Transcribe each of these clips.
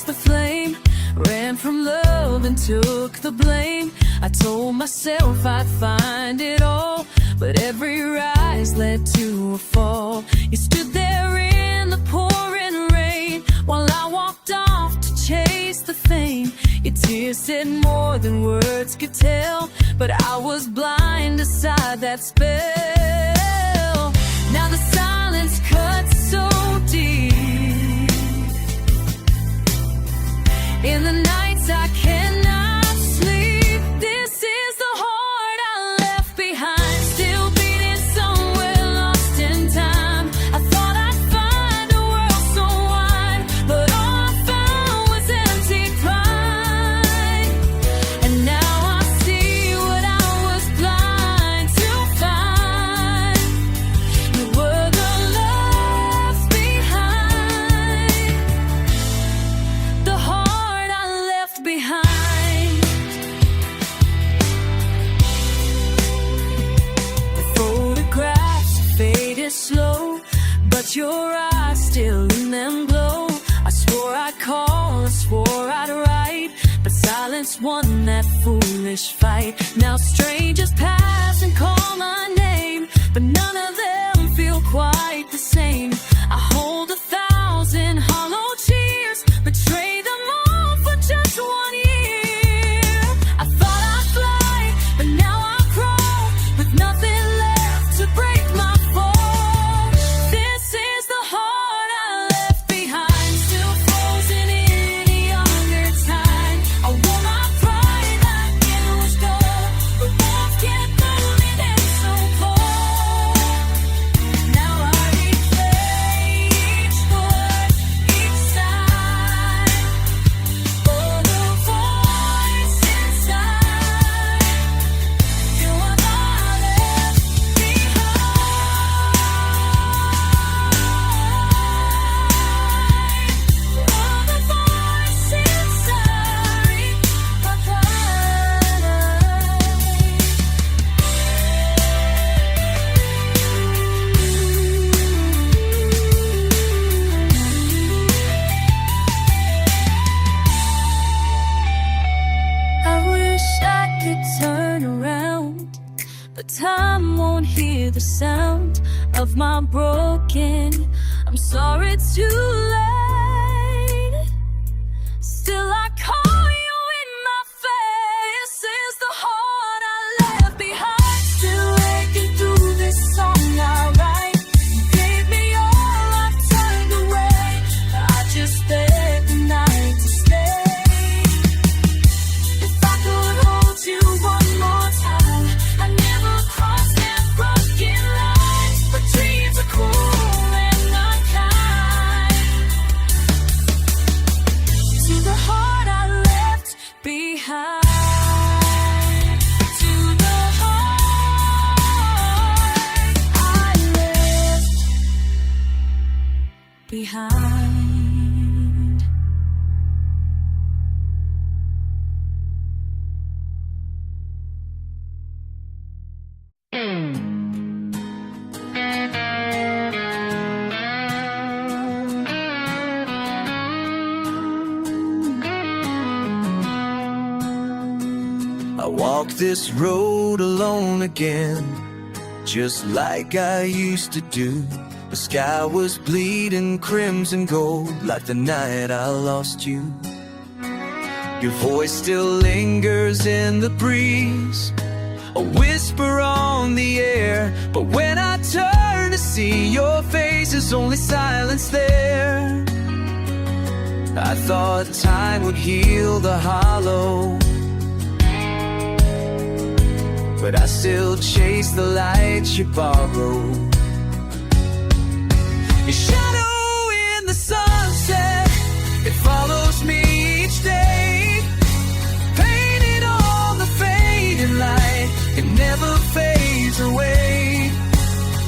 chased the flame, ran from love and took the blame. I told myself I'd find it all, but every rise led to a fall. You stood there in the pouring rain while I walked off to chase the fame. Your tears said more than words could tell, but I was blind beside that spell. Now the silence cuts so deep. In the nights I cannot sleep. This is the heart I left behind, still beating somewhere lost in time. I thought I'd find a world so wide, but all I found was empty pride. And now I see what I was blind to find. You were the left behind, the heart I left behind. The photographs faded slow, but your eyes still in them glow. I swore I'd call, I swore I'd write, but silence won that foolish fight. Now strangers pass and call my name, but none of them feel quite the same. I hold 1,000 hollow tears, betray them all for just 1 year. I thought I'd fly, but now I crawl, with nothing left to break my fall. This is the heart I left behind, still frozen in a younger time. I wore my pride like it was gold, but walls can't move me, they're so cold. Now I replay each word, each sigh, for the voice inside. You are the left behind. For the voice inside my pride. I wish I could turn around, but time won't hear the sound of my broken. I'm sorry it's too late. Still I call you in my face. Is the heart I left behind, still aching through this song I write. You gave me all, I turned away. I just begged the night to stay. If I could hold you one more time, I never crossed that broken line. But dreams are cruel and unkind. To the heart I left behind. To the heart I left behind. I walk this road alone again, just like I used to do. The sky was bleeding crimson gold, like the night I lost you. Your voice still lingers in the breeze, a whisper on the air. But when I turn to see your face, there's only silence there. I thought time would heal the hollow, but I still chase the light you borrow. Your shadow in the sunset, it follows me each day. Painted on the fading light, it never fades away.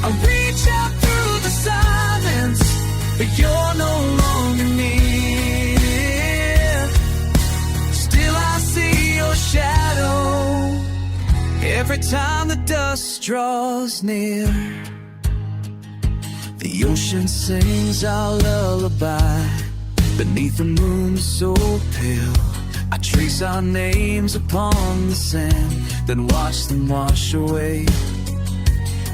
I reach out through the silence, but you're no longer near. Still I see your shadow every time the dust draws near. The ocean sings our lullaby, Beneath the moon so pale, I trace our names upon the sand, then watch them wash away.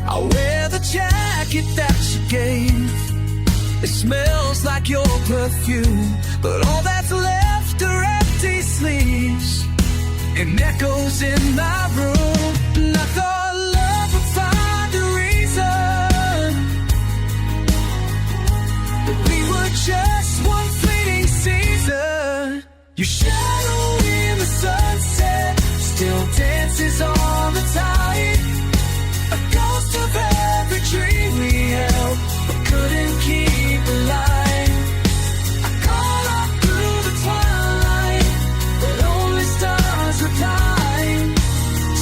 I wear the jacket that you gave. It smells like your perfume, but all that's left are empty sleeves and echoes in my room. And I thought love would find a reason, but we were just one fleeting season. Your shadow in the sunset still dances on the tide, a ghost of every dream we held but couldn't keep alive. I call up through the twilight, but only stars reply.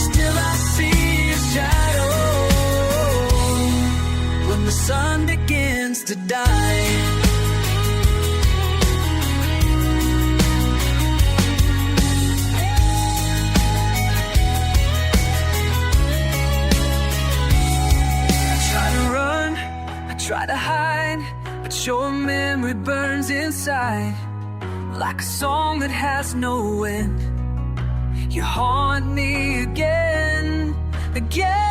Still I see a shadow when the sun begins to die. Try to hide, but your memory burns inside like a song that has no end. You haunt me again, again.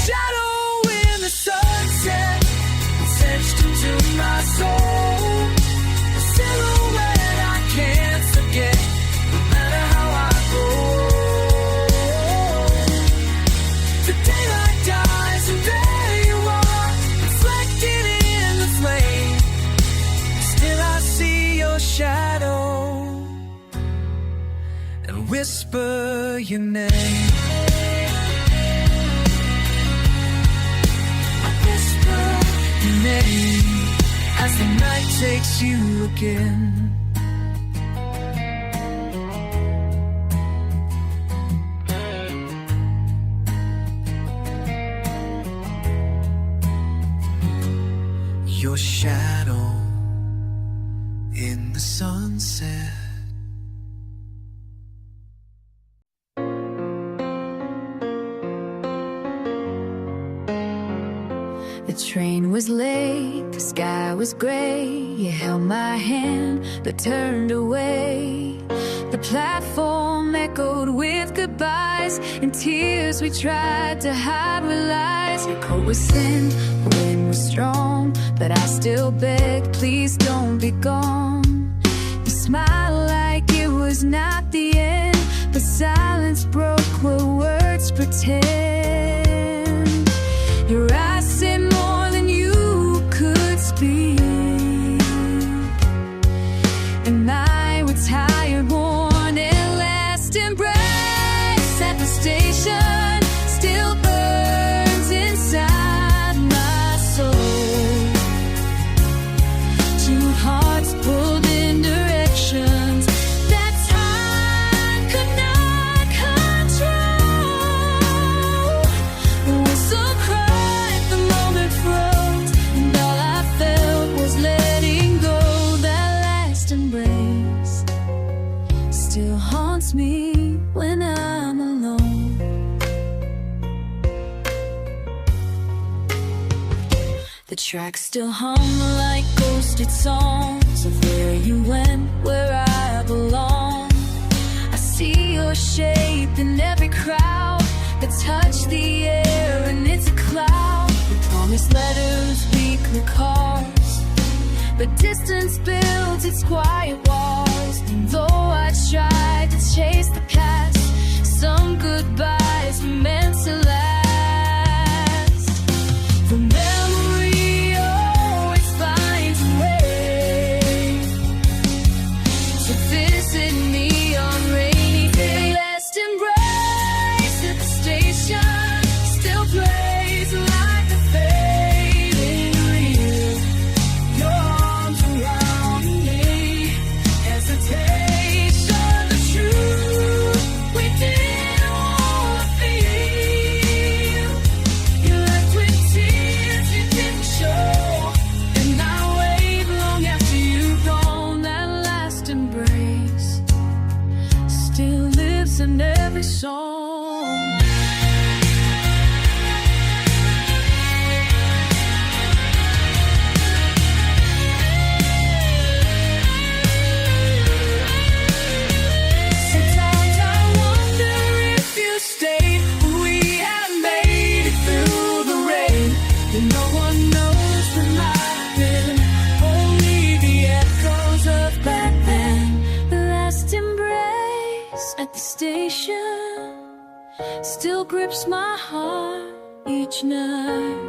Shadow in the sunset, etched into my soul. A silhouette I can't forget, no matter how I go. The daylight dies and there you are, reflected in the flame. Still I see your shadow and whisper your name. I whisper your name as the night takes you again. Your shadow in the sunset. The train was late, the sky was gray. You held my hand but turned away. The platform echoed with goodbyes and tears we tried to hide with lies. Your coat was thin, the wind was strong, but I still begged, please don't be gone. You smiled like it was not the end, but silence broke where words pretend. Your eyes said more than you could speak, and I was tired, worn, and last embrace at the station still burns inside my soul. Two hearts pulled in directions that time could not control. The whistle cried, the moment froze, and all I felt was letting go. That last embrace still haunts me when I'm alone. The tracks still hum like ghosted songs of where you went, where I belong. I see your shape in every crowd that touch the air, and it's a cloud. We promised letters, weekly calls, but distance builds its quiet walls. And though I tried to chase the past, some goodbyes were meant to last. The memory always finds a way to visit me on rainy days. Last embrace at the station still plays like a fading reel. Your arms around me, hesitation, the truth still grips my heart each night.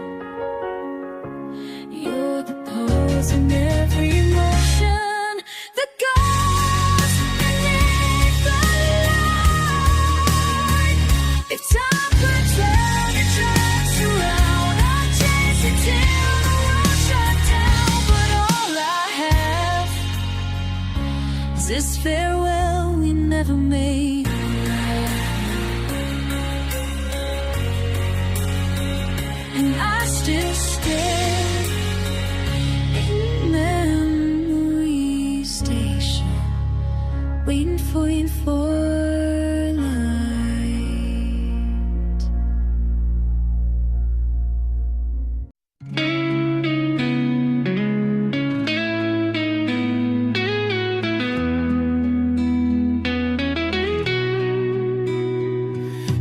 You're the pose in every emotion that goes beneath the light. If time could turn and turns around, I'd chase it till the world shut down. But all I have is this farewell we never made. And I still stare in memory station, waiting for you for light.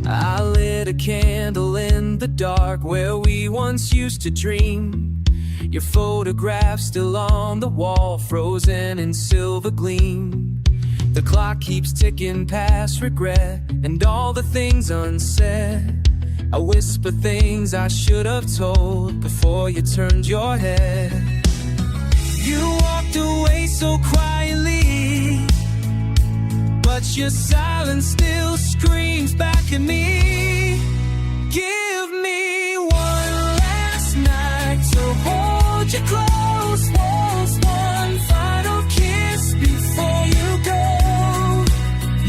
I lit a candle in the dark where we once used to dream. Your photograph still on the wall, frozen in silver gleam. The clock keeps ticking past regret and all the things unsaid. I whisper things I should have told before you turned your head. You walked away so quietly, but your silence still screams back at me. Give me one last night to hold you close, one final kiss before you go.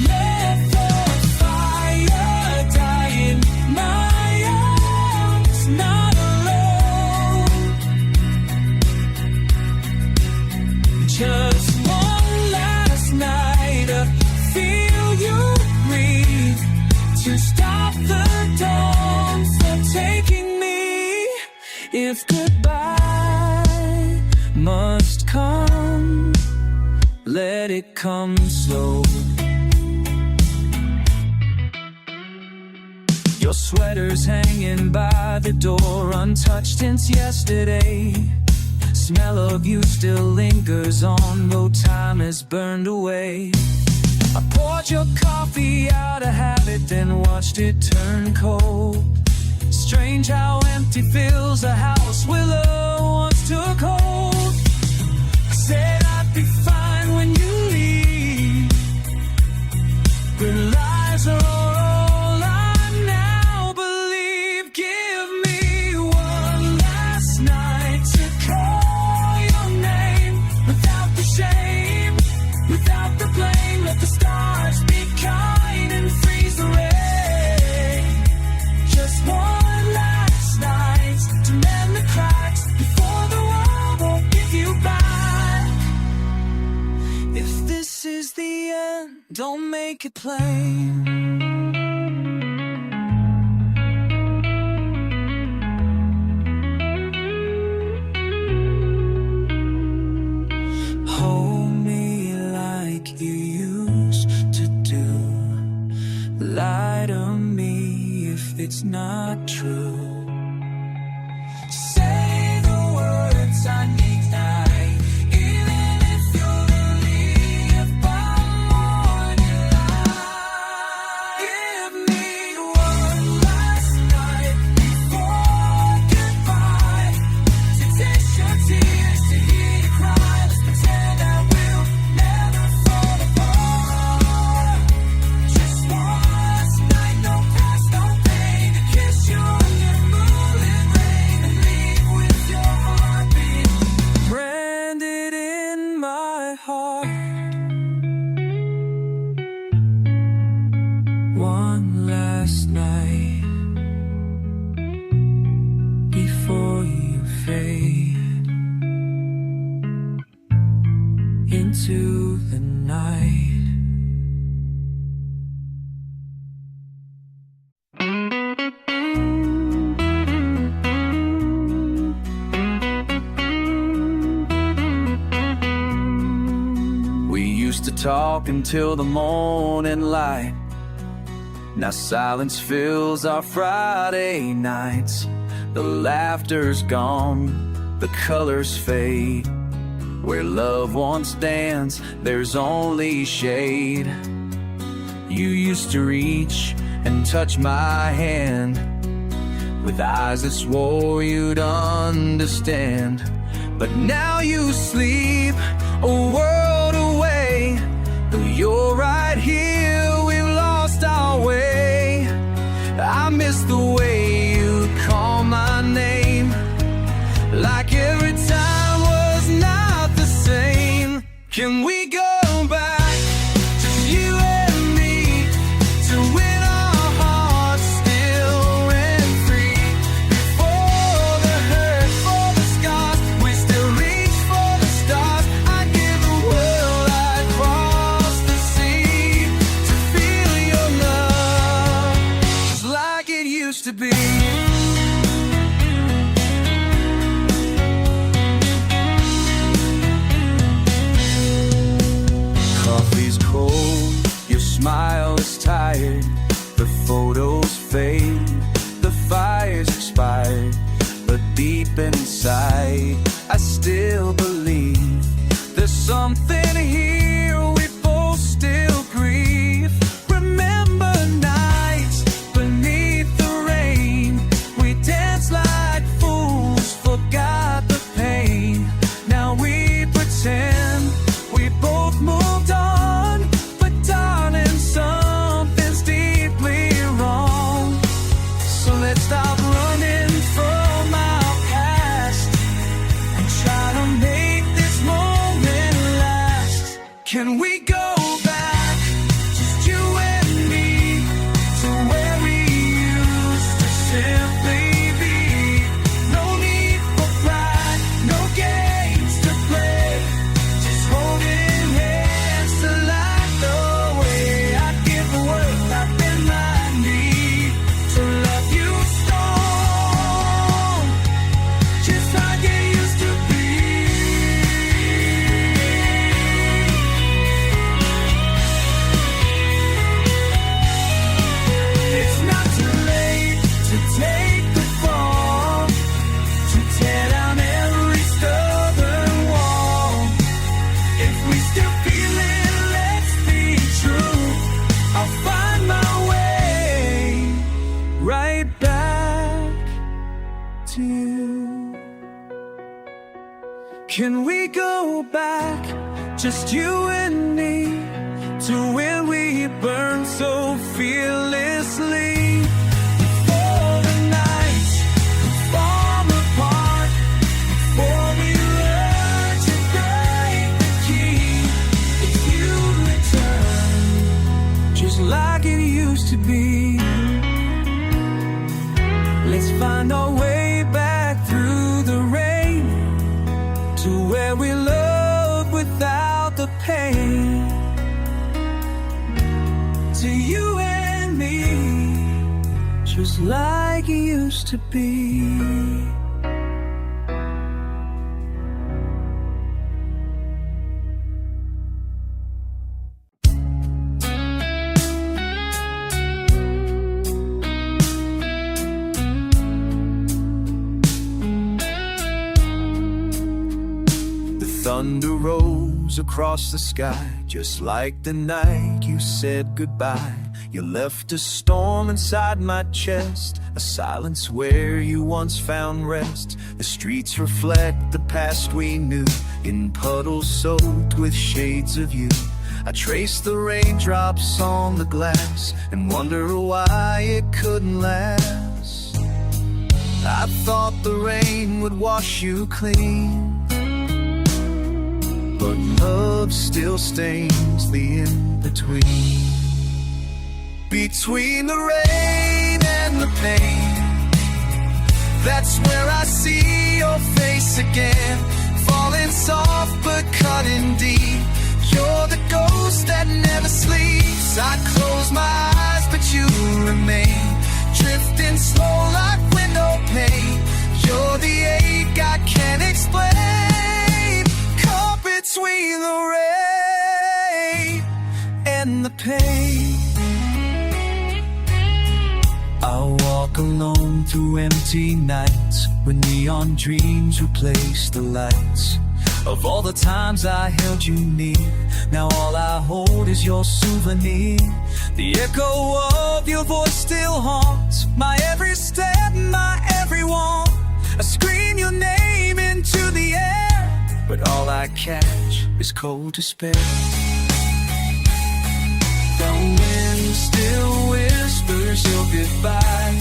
Let the fire die in my arms, not alone. Just one last night to feel you breathe, to stop the dawn from taking me. If goodbye must come, let it come slow. Your sweater's hanging by the door, untouched since yesterday. Smell of you still lingers on, though time has burned away. I poured your coffee out of habit, then watched it turn cold. Strange how empty fills a house where love once took hold. I said I'd be fine when you leave, but lies are all I now believe. Give me one last night to call your name, without the shame, without the blame. Let the stars be kind and freeze the rain. Just one last night to mend the cracks before the world won't give you back. If this is the end, don't make it plain. Hold me like you used to do. Lie to me if it's not true. Say the words I need tonight, even if you're relieved by morning light. Give me one last night before goodbye, to taste your tears, to hear you cry. Let's pretend that we'll never fall apart. Just one last night, no past, no pain, to kiss you under moonlit rain and leave with your heartbeat branded in my heart. One last night before you fade into the night. We used to talk until the morning light. Now silence fills our Friday nights. The laughter's gone, the colors fade. Where love once danced, there's only shade. You used to reach and touch my hand with eyes that swore you'd understand. But now you sleep a world away, though you're right here, we've lost our way. I miss the way you call my name, like every time was not the same. Can we go back, just you and me, to when our hearts still ran free? Before the hurt, for the scars, we still reach for the stars. I'd give the world, I'd cross the sea to feel your love, just like it used to be. Coffee's cold, your smile is tired, the photos fade, the fire's expired, but deep inside I still believe there's something here we both still grieve. Remember nights beneath the rain, we danced like fools, forgot the pain. Now we pretend we both moved on, but darling, something's deeply wrong. So let's stop running from our past and try to make this moment last. Can we go back, just you and me, to where we used to simply be? No need for pride, no games to play, just holding hands to light the way. I'd give the world, I'd bend my knee to love you strong, just like it used to be. It's not too late to take the fall, to tear down every stubborn wall. If we still feel it, let's be true. I'll find my way right back to you. Can we go back, just you and me, to when we burned so fearlessly? Before the nights fall apart, before we learn to break the key. If you return, just like it used to be, let's find our way back through the rain, to where we love without the pain. To you and me, just like it used to be. Thunder rose across the sky, just like the night you said goodbye. You left a storm inside my chest, a silence where you once found rest. The streets reflect the past we knew, in puddles soaked with shades of you. I trace the raindrops on the glass and wonder why it couldn't last. I thought the rain would wash you clean, but love still stains the in-between. Between the rain and the pain, that's where I see your face again. Falling soft but cutting deep, you're the ghost that never sleeps. I close my eyes but you remain, drifting slow like window pane. You're the ache I can't explain, caught between the rain and the pain. I'll walk alone through empty nights, when neon dreams replace the lights. Of all the times I held you near, now all I hold is your souvenir. The echo of your voice still haunts my every step, my every want. I scream your name into the air, but all I catch is cold despair. The wind still whispers your goodbye,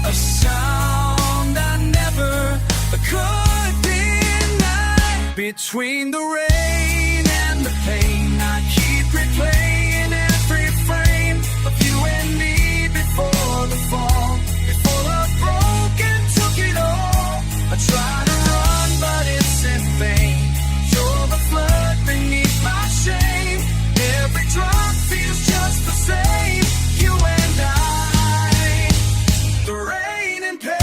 a sound I never could deny. Between the rain and the pain, I keep replaying every frame of you and me before the fall, before the broken took it all. I try to run, but it's in vain. You're the flood beneath my shame. Every drop feels just the same. You and I, the rain and pain.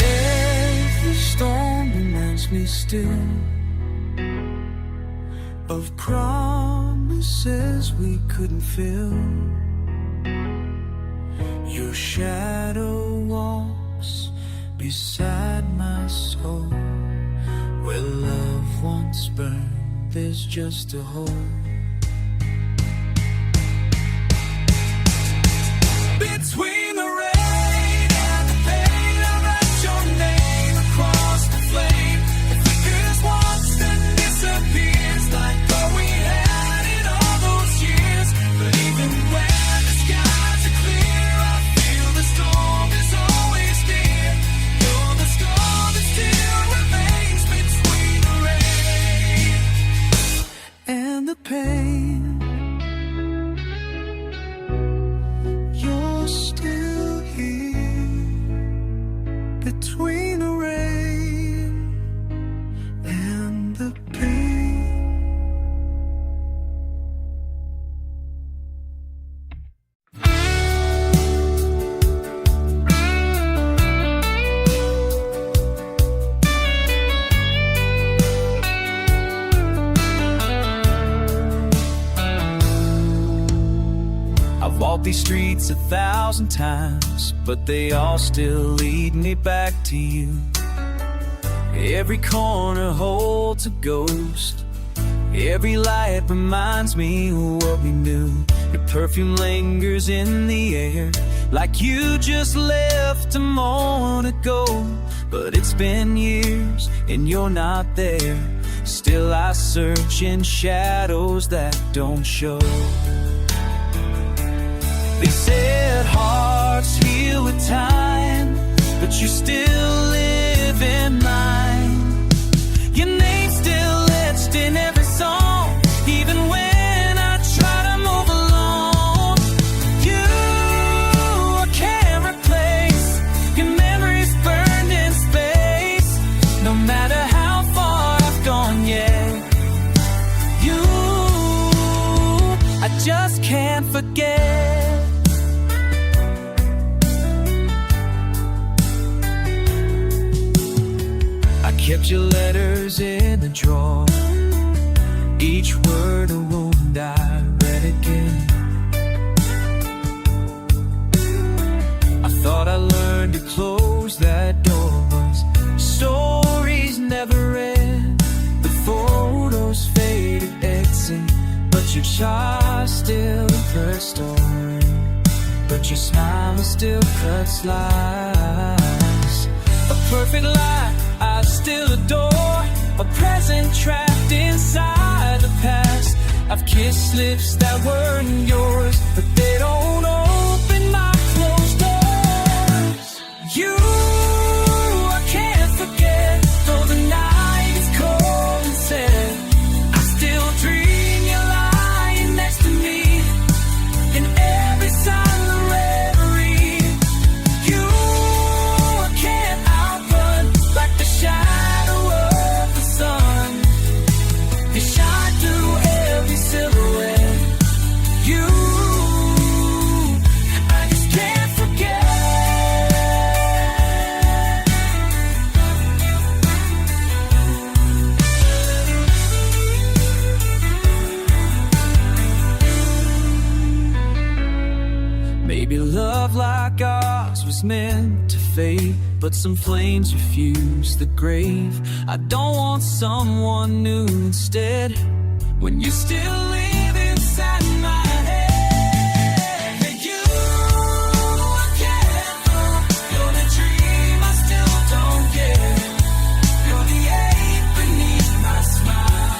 Every storm reminds me still of promises we couldn't fill. Your shadow walks beside my soul. Where love once burned, there's just a hole. Between the rain and the pain, I write your name across the flame. It flickers once, then disappears, like all we had in all those years. But even when the skies are clear, I feel the storm is always near. You're the scar that still remains between the rain and the pain. You're still here between the rain and the pain. I've walked these streets 1,000 times, but they all still lead me back to you. Every corner holds a ghost. Every light reminds me of what we knew. Your perfume lingers in the air, like you just left a moment ago. But it's been years and you're not there. Still I search in shadows that don't show. They said hearts heal with time, but you still live in mine. Your name's still etched in every song, even when I try to move along. You I can't replace. Your memory's burned in space. No matter how far I've gone, yeah. You, I just can't forget. Kept your letters in the drawer, each word a wound I read again. I thought I learned to close that door once. Stories never end, the photos faded exit, but your charm still impressed on. But your smile still cuts lies. A perfect lie I still adore, a present trapped inside the past. I've kissed lips that weren't yours, but they don't open my closed doors. You, I can't forget, though the night is cold and sad. I still dream you're lying next to me in every silent reverie. You, I can't outrun like the shadow of the sun. You shine through every silhouette. You, Maybe love like ours was meant to fade, but some flames refuse the grave. I don't want someone new instead, when you still live inside my head. For you, I can't. You're the dream I still don't get. You're the ache beneath my smile,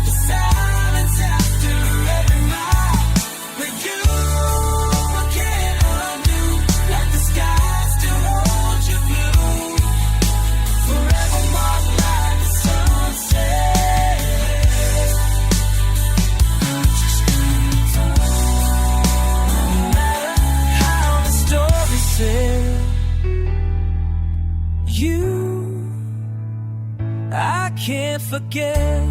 the silence after every mile. For you, I can't undo, like the sky still holds you blue, forever marked like the sunset. No matter how the story said, you, I can't forget.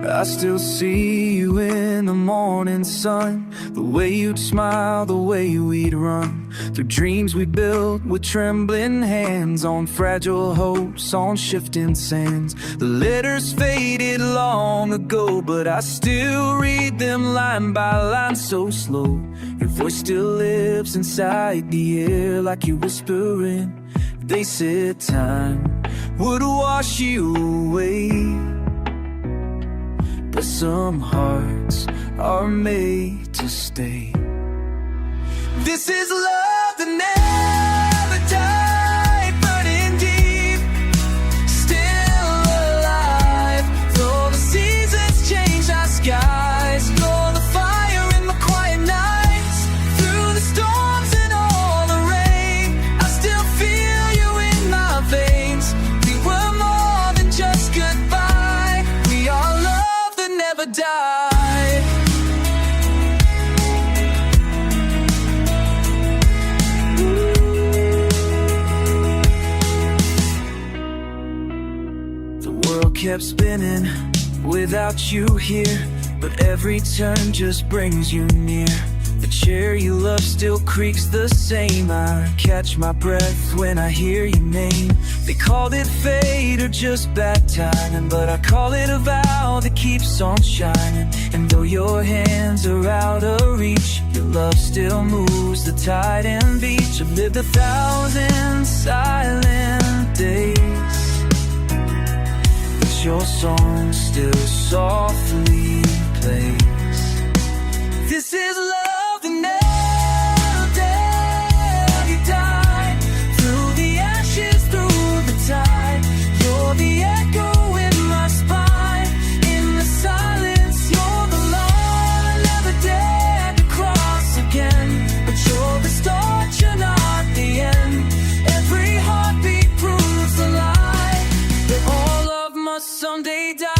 I still see you in the morning sun, the way you'd smile, the way we'd run through dreams we built with trembling hands, on fragile hopes, on shifting sands. The letters faded long ago, but I still read them line by line so slow. Your voice still lives inside the air, like you whispering. They said time would wash you away, but some hearts are made to stay. This is love that never died, burning deep, still alive. Though the seasons change our skies, though the fire in the quiet nights, through the storms and all the rain, I still feel you in my veins. We were more than just goodbye, we are love that never died. The world kept spinning without you here, but every turn just brings you near. The chair you love still creaks the same. I catch my breath when I hear your name. They called it fate or just bad timing, but I call it a vow that keeps on shining. And though your hands are out of reach, your love still moves the tide and beach. I've lived 1,000 silent days, but your song still softly plays. This is love that never died, through the ashes, through the tide. You're the echo in my spine, in the silence. You're the line I never dared to cross again, but you're the start, you're not the end. Every heartbeat proves the lie, that all love must someday die.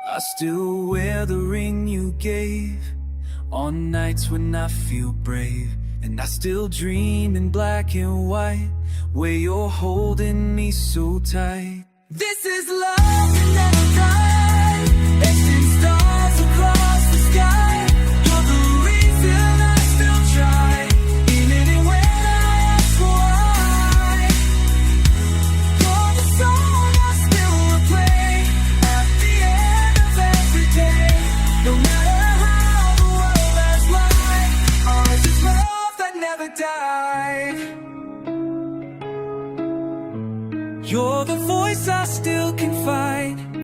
I still wear the ring you gave on nights when I feel brave, and I still dream in black and white, where you're holding me so tight. This is love that never died, etching stars across the sky. You're the reason I still try, even when I ask why. You're the song I still play at the end of every day. No matter how the world has lied, ours is love that never died. You're the voice I still confide